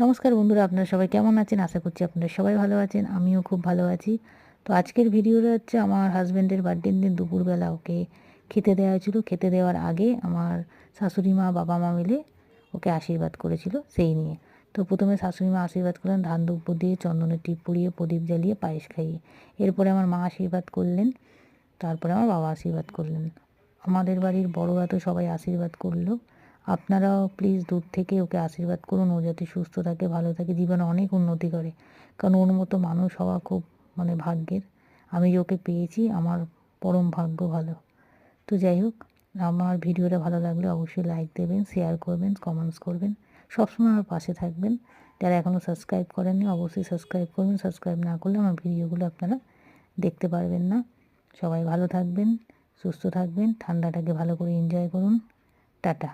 নমস্কার বন্ধুরা, আপনারা সবাই কেমন আছেন? আশা করছি আপনারা সবাই ভালো আছেন। আমিও খুব ভালো আছি। তো আজকের ভিডিওটা হচ্ছে আমার হাসব্যান্ডের বার্থডের দিন দুপুরবেলা ওকে খেতে দেওয়া হয়েছিল। খেতে দেওয়ার আগে আমার শাশুড়ি মা, বাবা মা মিলে ওকে আশীর্বাদ করেছিল সেই নিয়ে। তো প্রথমে শাশুড়ি মা আশীর্বাদ করলেন ধান দুব্য দিয়ে, চন্দনের টিপ পরিয়ে, প্রদীপ জ্বালিয়ে, পায়েস খাইয়ে। এরপরে আমার মা আশীর্বাদ করলেন, তারপরে আমার বাবা আশীর্বাদ করলেন। আমাদের বাড়ির বড়রা তো সবাই আশীর্বাদ করলো। আপনারাও প্লিজ দূর থেকে ওকে আশীর্বাদ করুন, ও যাতে সুস্থ থাকে, ভালো থাকে, জীবনে অনেক উন্নতি করে। কারণ ওর মতো মানুষ হওয়া খুব ভাগ্যের। আমি যে ওকে পেয়েছি, আমার পরম ভাগ্য ভালো। তো যাই হোক, আমার ভিডিওটা ভালো লাগলে অবশ্যই লাইক দেবেন, শেয়ার করবেন, কমেন্টস করবেন, সবসময় আমার পাশে থাকবেন। যারা এখনও সাবস্ক্রাইব করেননি অবশ্যই সাবস্ক্রাইব করবেন। সাবস্ক্রাইব না করলে আমার ভিডিওগুলো আপনারা দেখতে পারবেন না। সবাই ভালো থাকবেন, সুস্থ থাকবেন, ঠান্ডাটাকে ভালো করে এনজয় করুন। টাটা।